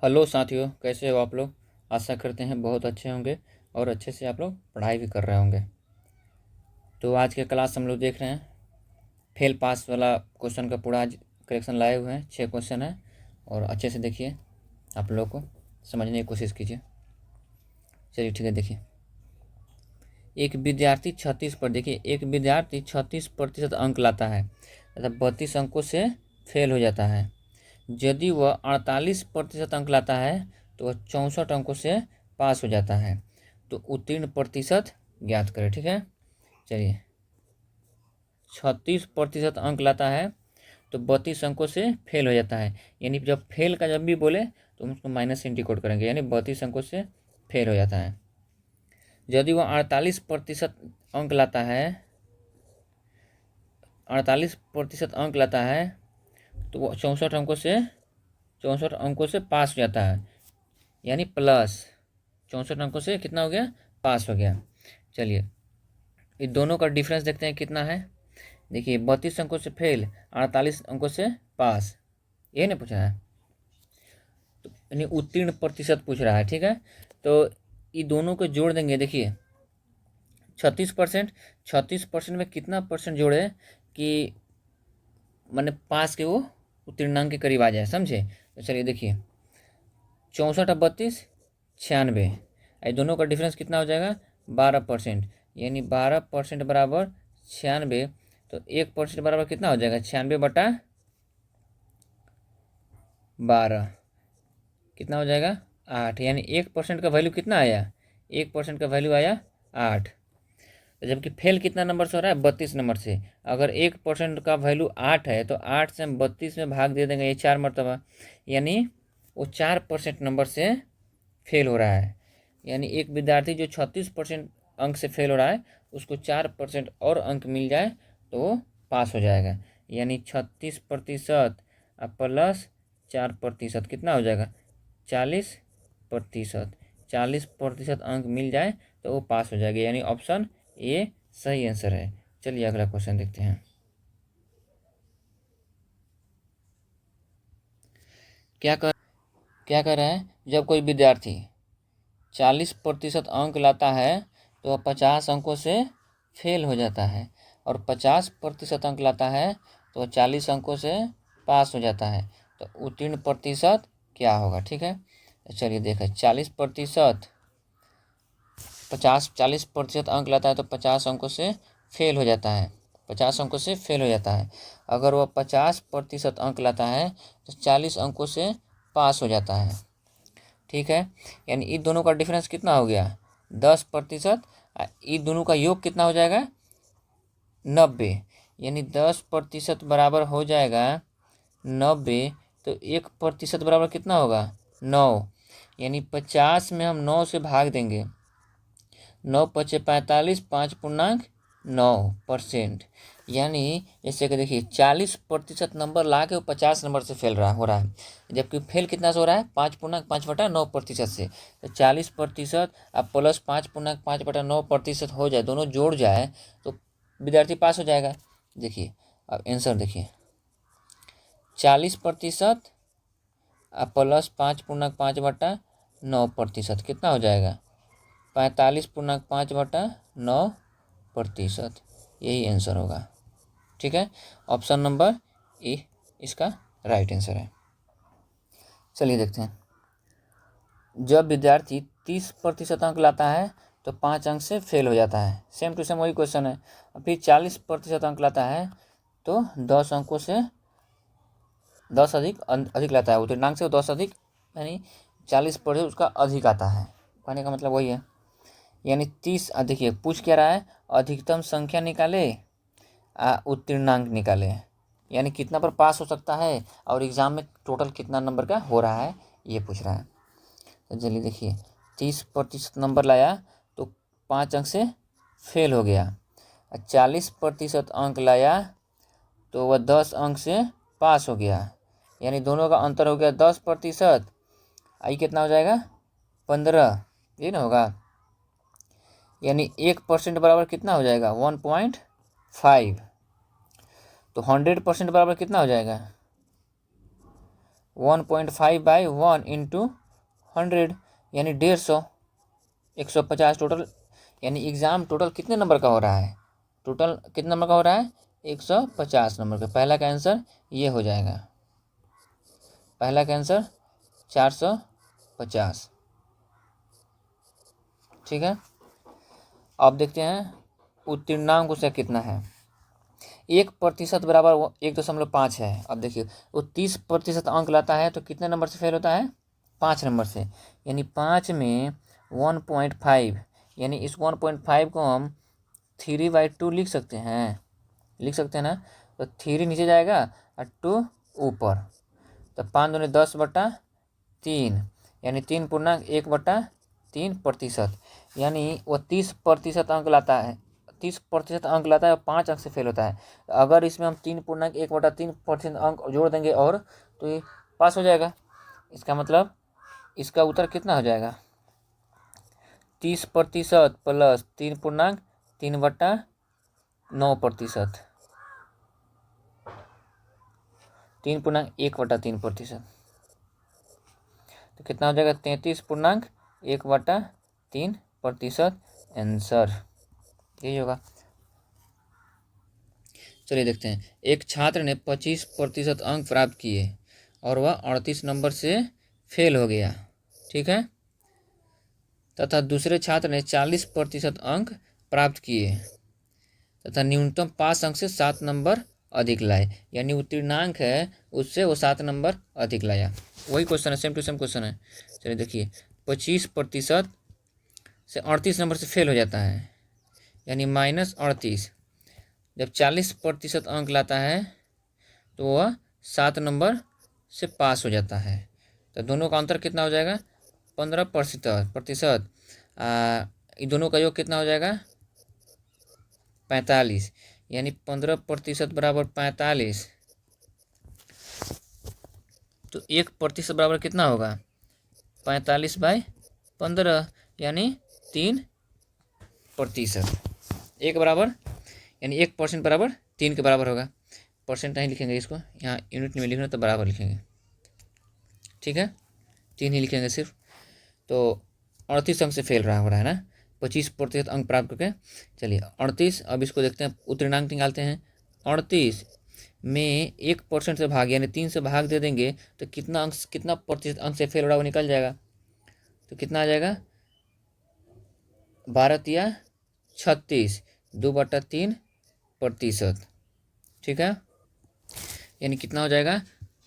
Hello साथियों, कैसे हो आप लोग। आशा करते हैं बहुत अच्छे होंगे और अच्छे से आप लोग पढ़ाई भी कर रहे होंगे। तो आज के क्लास हम लोग देख रहे हैं फेल पास वाला क्वेश्चन का पूरा आज करेक्शन लाए हुए हैं। 6 क्वेश्चन है और अच्छे से देखिए, आप लोग को समझने की कोशिश कीजिए। चलिए ठीक है, देखिए एक विद्यार्थी 36% अंक लाता है तथा 32 अंकों से फेल हो जाता है। यदि वह 48% अंक लाता है तो वह 64 अंकों से पास हो जाता है। तो उत्तीर्ण प्रतिशत ज्ञात करें। ठीक है, चलिए 36% अंक लाता है तो 32 अंकों से फेल हो जाता है। यानी जब फेल का जब भी बोले तो हम उसको माइनस से इंटीकोड करेंगे, यानी 32 अंकों से फेल हो जाता है। यदि वह 48% अंक लाता है 48% अंक लाता है तो वो 64 अंकों से पास हो जाता है, यानी प्लस 64 अंकों से कितना हो गया, पास हो गया। चलिए इस दोनों का डिफरेंस देखते हैं कितना है। देखिए 32 अंकों से फेल, 48 अंकों से पास, ये नहीं पूछ रहा है, तो यानी उत्तीर्ण प्रतिशत पूछ रहा है। ठीक है, तो ये दोनों को जोड़ देंगे। देखिए 36% में कितना परसेंट जोड़े कि मैंने पास के वो उत्तीर्णांक के करीब आ जाए, समझे। तो चलिए देखिए 64 और 32 96, ये दोनों का डिफरेंस कितना हो जाएगा, 12%। यानी 12% बराबर 96, तो 1% बराबर कितना हो जाएगा, 96/12 कितना हो जाएगा, 8। यानी 1% का वैल्यू कितना आया, 1% का वैल्यू आया 8। तो जबकि फेल कितना नंबर से हो रहा है, 32 नंबर से। अगर 1% का वैल्यू 8 है तो 8 से हम 32 में भाग दे देंगे, ये 4 मरतबा, यानी वो 4% नंबर से फेल हो रहा है। यानी एक विद्यार्थी जो 36% अंक से फेल हो रहा है उसको 4% और अंक मिल जाए तो वो पास हो जाएगा। यानी 36% प्लस 4% कितना हो जाएगा, 40%। 40% अंक मिल जाए तो वो पास हो जाएगा, यानी ऑप्शन ए सही आंसर है। चलिए अगला क्वेश्चन देखते हैं। क्या कर रहा है, जब कोई विद्यार्थी 40% अंक लाता है तो वह 50 अंकों से फेल हो जाता है, और 50% अंक लाता है तो वह 40 अंकों से पास हो जाता है। तो उत्तीर्ण प्रतिशत क्या होगा। ठीक है, तो चलिए देखें 40% अंक लाता है तो 50 अंकों से फेल हो जाता है, 50 अंकों से फेल हो जाता है। अगर वह 50% अंक लाता है तो 40 अंकों से पास हो जाता है। ठीक है, यानी इन दोनों का डिफरेंस कितना हो गया, 10%। इन दोनों का योग कितना हो जाएगा, 90। यानी 10% बराबर हो जाएगा 90, तो 1% बराबर कितना होगा, 9। यानी 50 में हम 9 से भाग देंगे, 9×5=45, 5.9%। यानी जैसे कि देखिए 40% नंबर ला के वो 50 नंबर से फेल हो रहा है, जबकि फेल कितना से हो रहा है, 5.5/9% से। तो 40% अब प्लस 5.5/9% हो जाए, दोनों जोड़ जाए तो विद्यार्थी पास हो जाएगा। देखिए अब आंसर देखिए, 40% अब प्लस 5.5/9% कितना हो जाएगा, 45.5/9%। यही आंसर होगा। ठीक है, ऑप्शन नंबर ए इसका राइट आंसर है। चलिए देखते हैं, जब विद्यार्थी 30% अंक लाता है तो 5 अंक से फेल हो जाता है। सेम टू सेम वही क्वेश्चन है। फिर 40% अंक लाता है तो 10 अंकों से 10 अधिक लाता है, उत्तीर्णांक से 10 अधिक, यानी 40% उसका अधिक आता है। कहने का मतलब वही है। यानी 30, देखिए पूछ क्या रहा है, अधिकतम संख्या निकाले उत्तीर्णांक निकाले, यानी कितना पर पास हो सकता है और एग्ज़ाम में टोटल कितना नंबर का हो रहा है ये पूछ रहा है। तो चलिए देखिए 30% नंबर लाया तो 5 अंक से फेल हो गया, 40% अंक लाया तो वह 10 अंक से पास हो गया, यानी दोनों का अंतर हो गया 10%। आई कितना हो जाएगा, 15, ये ना होगा। यानी 1% बराबर कितना हो जाएगा, 1.5। तो 100% बराबर कितना हो जाएगा, 1.5 बाई 1 इंटू 100 यानी 150, 150 टोटल, यानी एग्ज़ाम टोटल कितने नंबर का हो रहा है, टोटल कितने नंबर का हो रहा है, 150 नंबर का। पहला का आंसर ये हो जाएगा, पहला का आंसर 450। ठीक है, अब देखते हैं उत्तीर्णांक उसका कितना है। 1% बराबर 1.5 है। अब देखिए वो 30% अंक लाता है तो कितने नंबर से फेल होता है, 5 नंबर से, यानी 5 में 1.5, यानी इस 1.5 को हम 3/2 लिख सकते हैं, लिख सकते हैं ना। तो 3 नीचे जाएगा और 2 ऊपर, तो 5 दूनी 10/3, यानी 3.1/3%, यानी वो 30% अंक लाता है, 30% अंक लाता है और 5 अंक से फेल होता है। अगर इसमें हम 3.1/3% अंक जोड़ देंगे और तो ये पास हो जाएगा। इसका मतलब इसका उत्तर कितना हो जाएगा, 30% प्लस 3.3/9%, 3.1/3%, तो कितना हो जाएगा, 33.1/3% आंसर यही होगा। चलिए देखते हैं, एक छात्र ने 25% अंक प्राप्त किए और वह 38 नंबर से फेल हो गया, ठीक है, तथा दूसरे छात्र ने 40% अंक प्राप्त किए तथा न्यूनतम 5 अंक से 7 नंबर अधिक लाए, यानी उत्तीर्णांक है उससे वो 7 नंबर अधिक लाया। वही क्वेश्चन है, सेम टू सेम क्वेश्चन है। चलिए देखिए, 25% से 38 नंबर से फेल हो जाता है, यानी -38। जब 40% अंक लाता है तो वह 7 नंबर से पास हो जाता है। तो दोनों का अंतर कितना हो जाएगा, 15%। इन दोनों का योग कितना हो जाएगा, 45, यानी 15% बराबर 45, तो 1% बराबर कितना होगा, 45/15, यानी 3%। एक बराबर यानी 1% बराबर 3 के बराबर होगा। परसेंट नहीं लिखेंगे इसको, यहाँ यूनिट में लिखना तो बराबर लिखेंगे, ठीक है, 3 ही लिखेंगे सिर्फ। तो 38 अंक से फेल रहा हो रहा है ना, 25% अंक प्राप्त करके। चलिए 38, अब इसको देखते हैं, उत्तीर्णांक निकालते हैं। 38 में 1% से भाग यानी 3 से भाग दे देंगे तो कितना अंक, कितना प्रतिशत अंक से फेल हो रहा है वो निकल जाएगा। तो कितना आ जाएगा, 12×36, 2/3%, ठीक है, यानी कितना हो जाएगा,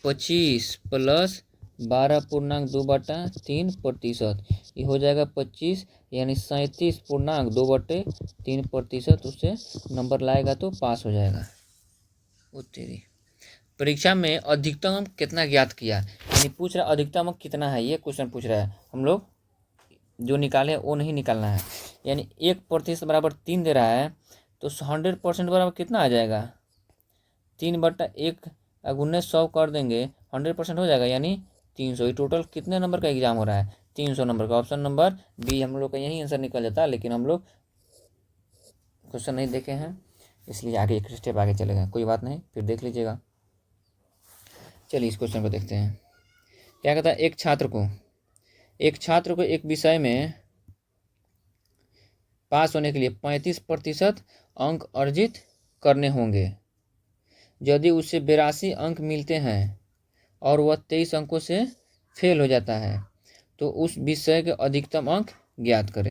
25 प्लस 12.2/3%, ये हो जाएगा 25, यानी 37.2/3%। उससे नंबर लाएगा तो पास हो जाएगा। उत्तरी परीक्षा में अधिकतम अंक कितना ज्ञात किया, यानी पूछ रहा अधिकतम अंक कितना है, ये क्वेश्चन पूछ रहा है। हम लोग जो निकाले वो नहीं निकालना है, यानी 1% बराबर 3 दे रहा है तो 100% बराबर कितना आ जाएगा, 3/1 गुने 100 कर देंगे, 100% हो जाएगा, यानी 300। ये टोटल कितने नंबर का एग्जाम हो रहा है, 300 नंबर का। ऑप्शन नंबर बी हम लोग का यही आंसर निकल जाता है, लेकिन हम लोग क्वेश्चन नहीं देखे हैं इसलिए आगे एक स्टेप आगे चले गए, कोई बात नहीं, फिर देख लीजिएगा। चलिए इस क्वेश्चन को देखते हैं, क्या कहता है, एक छात्र को एक विषय में पास होने के लिए 35% अंक अर्जित करने होंगे। यदि उसे 82 अंक मिलते हैं और वह 23 अंकों से फेल हो जाता है तो उस विषय के अधिकतम अंक ज्ञात करें।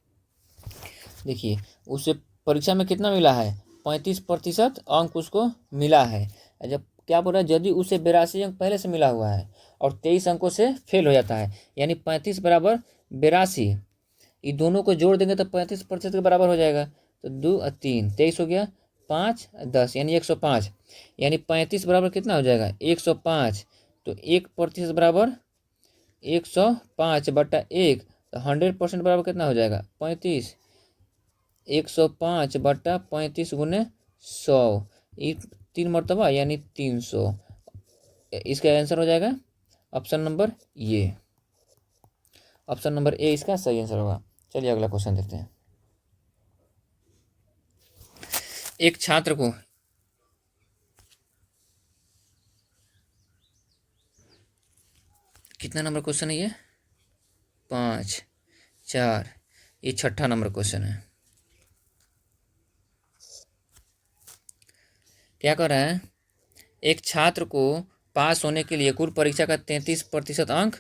देखिए उसे परीक्षा में कितना मिला है, 35% अंक उसको मिला है। जब क्या बोल रहा है, यदि उसे 82 अंक पहले से मिला हुआ है और 23 अंकों से फेल हो जाता है, यानी 35 बराबर 82, ये दोनों को जोड़ देंगे तो 35% के बराबर हो जाएगा। तो 2 और 3 23 हो गया, 5 10 यानी 105, यानी 35 बराबर कितना हो जाएगा, 105। तो 1% बराबर 105/1, तो 100% बराबर कितना हो जाएगा, 35। 105/35 गुने 100, ये 3 मरतबा यानी 300। इसका आंसर हो जाएगा ऑप्शन नंबर ये, ऑप्शन नंबर ए इसका सही आंसर होगा। चलिए अगला क्वेश्चन देखते हैं। एक छात्र को कितना नंबर क्वेश्चन है ये? 5, 4, ये 6ठा नंबर क्वेश्चन है। क्या कर रहा है? एक छात्र को पास होने के लिए कुल परीक्षा का 33% अंक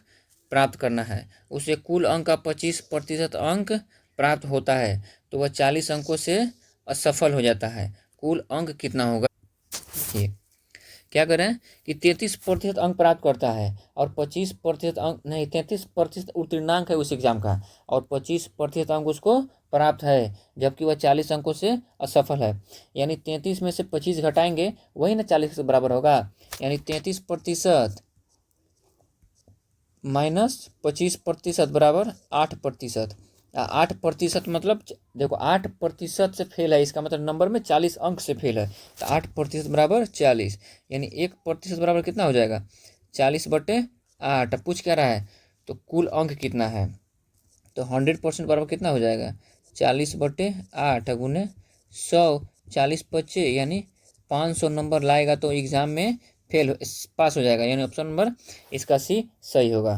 प्राप्त करना है। उसे कुल अंक का 25% अंक प्राप्त होता है तो वह 40 अंकों से असफल हो जाता है। कुल अंक कितना होगा? ये क्या करें कि 33% अंक प्राप्त करता है और 25% अंक नहीं, 33% उत्तीर्णांक है उस एग्जाम का और 25% अंक उसको प्राप्त है, जबकि वह 40 अंकों से असफल है। यानी 33 में से 25 घटाएंगे, वही ना 40 के बराबर होगा। यानी 33% माइनस 25% बराबर 8%। 8% मतलब देखो 8% से फेल है, इसका मतलब नंबर में 40 अंक से फेल है, तो 8% बराबर 40। यानी 1% बराबर कितना हो जाएगा? 40/8। अब पूछ क्या रहा है? तो कुल अंक कितना है? तो 100% बराबर कितना हो जाएगा? 40/8 गुने 100, 40×5 यानी 500 नंबर लाएगा तो एग्ज़ाम में फेल पास हो जाएगा। यानी ऑप्शन नंबर इसका सी सही होगा।